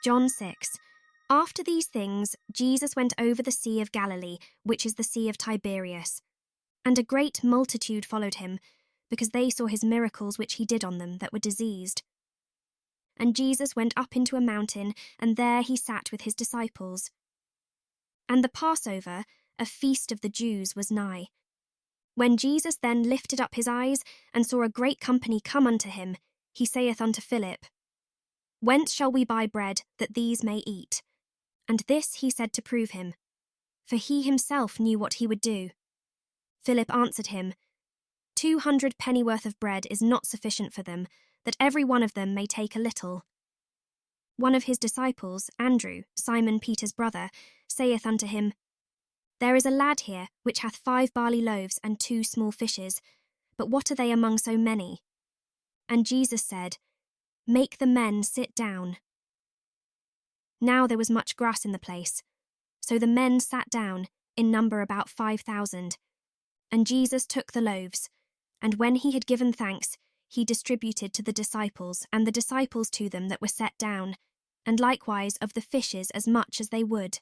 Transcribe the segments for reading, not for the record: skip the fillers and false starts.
John 6. After these things, Jesus went over the Sea of Galilee, which is the Sea of Tiberias. And a great multitude followed him, because they saw his miracles which he did on them that were diseased. And Jesus went up into a mountain, and there he sat with his disciples. And the Passover, a feast of the Jews, was nigh. When Jesus then lifted up his eyes, and saw a great company come unto him, he saith unto Philip, Whence shall we buy bread, that these may eat? And this he said to prove him, for he himself knew what he would do. Philip answered him, 200 pennyworth of bread is not sufficient for them, that every one of them may take a little. One of his disciples, Andrew, Simon Peter's brother, saith unto him, There is a lad here, which hath 5 barley loaves and 2 small fishes, but what are they among so many? And Jesus said, Make the men sit down. Now there was much grass in the place. So the men sat down, in number about 5,000. And Jesus took the loaves, and when he had given thanks, he distributed to the disciples, and the disciples to them that were set down, and likewise of the fishes as much as they would.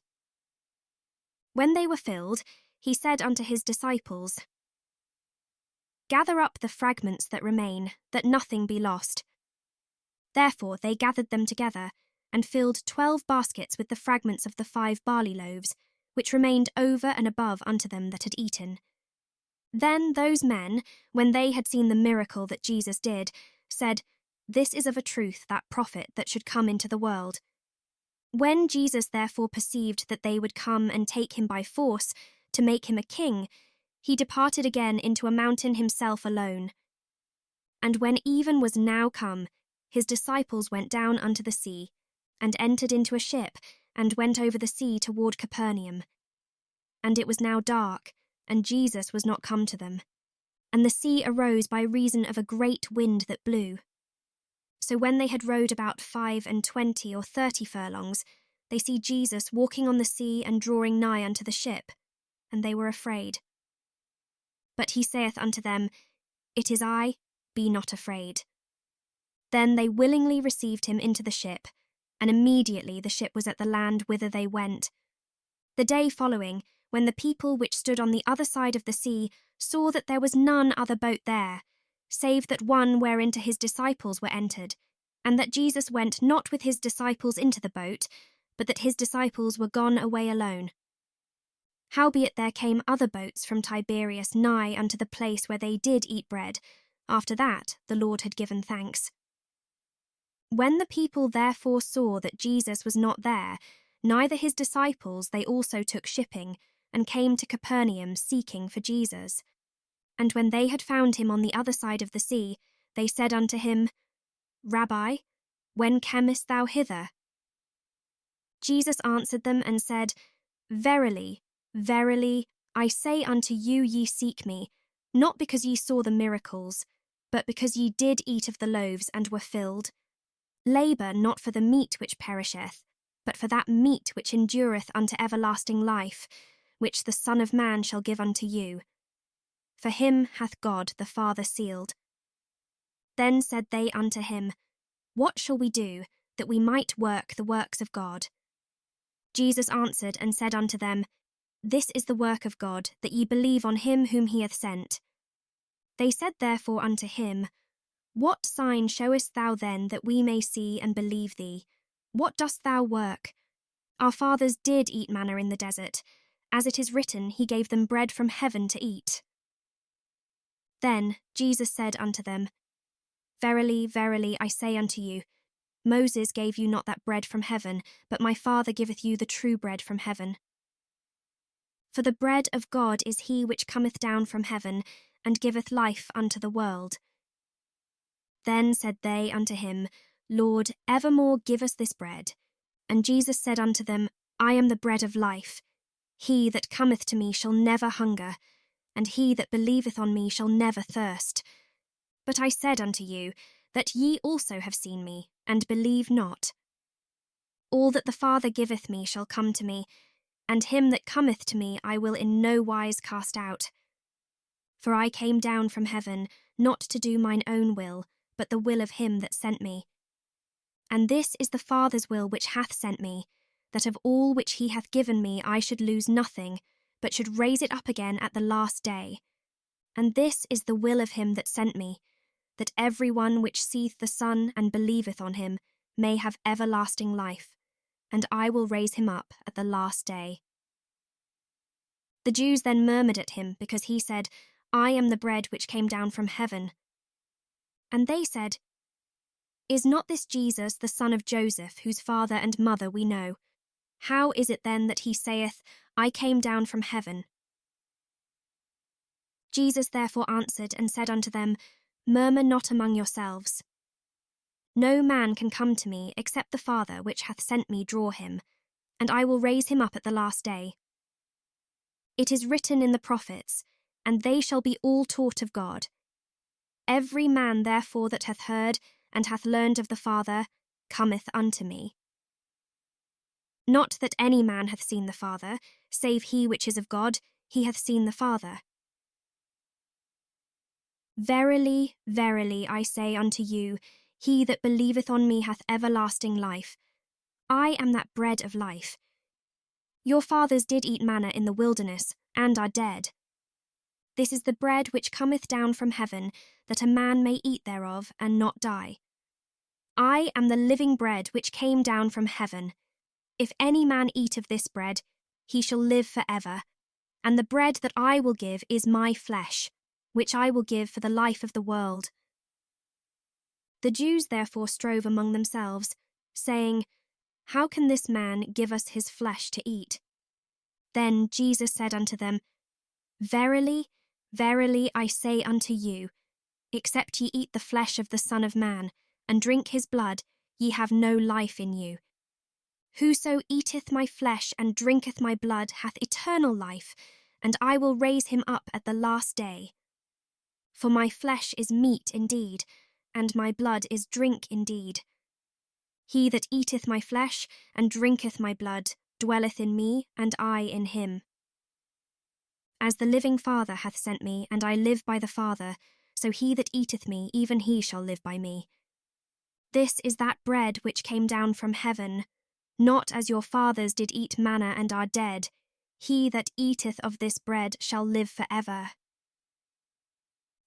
When they were filled, he said unto his disciples, Gather up the fragments that remain, that nothing be lost. Therefore they gathered them together, and filled 12 baskets with the fragments of the 5 barley loaves, which remained over and above unto them that had eaten. Then those men, when they had seen the miracle that Jesus did, said, This is of a truth that prophet that should come into the world. When Jesus therefore perceived that they would come and take him by force, to make him a king, he departed again into a mountain himself alone. And when even was now come, his disciples went down unto the sea, and entered into a ship, and went over the sea toward Capernaum. And it was now dark, and Jesus was not come to them. And the sea arose by reason of a great wind that blew. So when they had rowed about 25 or 30 furlongs, they see Jesus walking on the sea and drawing nigh unto the ship, and they were afraid. But he saith unto them, It is I, be not afraid. Then they willingly received him into the ship, and immediately the ship was at the land whither they went. The day following, when the people which stood on the other side of the sea saw that there was none other boat there, save that one whereinto his disciples were entered, and that Jesus went not with his disciples into the boat, but that his disciples were gone away alone. Howbeit there came other boats from Tiberias nigh unto the place where they did eat bread. After that the Lord had given thanks. When the people therefore saw that Jesus was not there, neither his disciples, they also took shipping, and came to Capernaum seeking for Jesus. And when they had found him on the other side of the sea, they said unto him, Rabbi, when camest thou hither? Jesus answered them and said, Verily, verily, I say unto you, ye seek me, not because ye saw the miracles, but because ye did eat of the loaves and were filled. Labour not for the meat which perisheth, but for that meat which endureth unto everlasting life, which the Son of Man shall give unto you. For him hath God the Father sealed. Then said they unto him, What shall we do, that we might work the works of God? Jesus answered and said unto them, This is the work of God, that ye believe on him whom he hath sent. They said therefore unto him, What sign showest thou then, that we may see and believe thee? What dost thou work? Our fathers did eat manna in the desert. As it is written, he gave them bread from heaven to eat. Then Jesus said unto them, Verily, verily, I say unto you, Moses gave you not that bread from heaven, but my Father giveth you the true bread from heaven. For the bread of God is he which cometh down from heaven, and giveth life unto the world. Then said they unto him, Lord, evermore give us this bread. And Jesus said unto them, I am the bread of life. He that cometh to me shall never hunger, and he that believeth on me shall never thirst. But I said unto you, that ye also have seen me, and believe not. All that the Father giveth me shall come to me, and him that cometh to me I will in no wise cast out. For I came down from heaven, not to do mine own will, but the will of him that sent me. And this is the Father's will which hath sent me, that of all which he hath given me I should lose nothing, but should raise it up again at the last day. And this is the will of him that sent me, that every one which seeth the Son and believeth on him may have everlasting life, and I will raise him up at the last day. The Jews then murmured at him, because he said, I am the bread which came down from heaven. And they said, Is not this Jesus the son of Joseph, whose father and mother we know? How is it then that he saith, I came down from heaven? Jesus therefore answered and said unto them, Murmur not among yourselves. No man can come to me, except the Father which hath sent me draw him, and I will raise him up at the last day. It is written in the prophets, and they shall be all taught of God. Every man therefore that hath heard and hath learned of the Father cometh unto me. Not that any man hath seen the Father, save he which is of God, he hath seen the Father. Verily, verily, I say unto you, he that believeth on me hath everlasting life. I am that bread of life. Your fathers did eat manna in the wilderness, and are dead. This is the bread which cometh down from heaven, that a man may eat thereof, and not die. I am the living bread which came down from heaven. If any man eat of this bread, he shall live for ever. And the bread that I will give is my flesh, which I will give for the life of the world. The Jews therefore strove among themselves, saying, How can this man give us his flesh to eat? Then Jesus said unto them, Verily, verily, I say unto you, except ye eat the flesh of the Son of Man, and drink his blood, ye have no life in you. Whoso eateth my flesh and drinketh my blood hath eternal life, and I will raise him up at the last day. For my flesh is meat indeed, and my blood is drink indeed. He that eateth my flesh and drinketh my blood dwelleth in me, and I in him. As the living Father hath sent me, and I live by the Father, so he that eateth me, even he shall live by me. This is that bread which came down from heaven, not as your fathers did eat manna and are dead. He that eateth of this bread shall live for ever.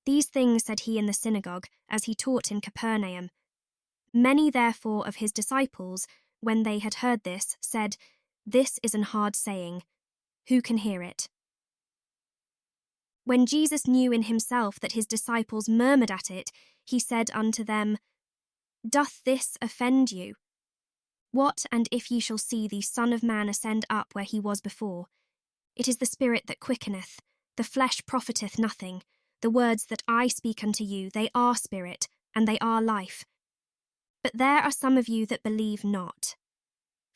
These things said he in the synagogue, as he taught in Capernaum. Many therefore of his disciples, when they had heard this, said, This is an hard saying. Who can hear it? When Jesus knew in himself that his disciples murmured at it, he said unto them, Doth this offend you? What and if ye shall see the Son of Man ascend up where he was before? It is the Spirit that quickeneth, the flesh profiteth nothing. The words that I speak unto you, they are spirit, and they are life. But there are some of you that believe not.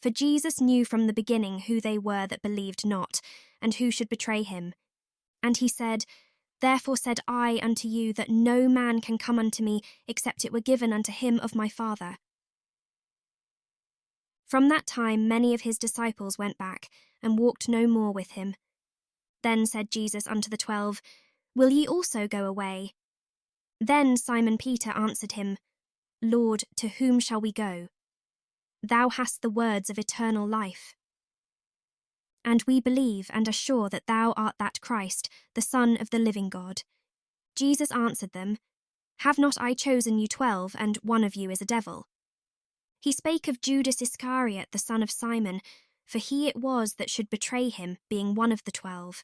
For Jesus knew from the beginning who they were that believed not, and who should betray him. And he said, Therefore said I unto you that no man can come unto me, except it were given unto him of my Father. From that time many of his disciples went back, and walked no more with him. Then said Jesus unto the 12, Will ye also go away? Then Simon Peter answered him, Lord, to whom shall we go? Thou hast the words of eternal life. And we believe and are sure that thou art that Christ, the Son of the living God. Jesus answered them, Have not I chosen you 12, and one of you is a devil? He spake of Judas Iscariot, the son of Simon, for he it was that should betray him, being one of the 12.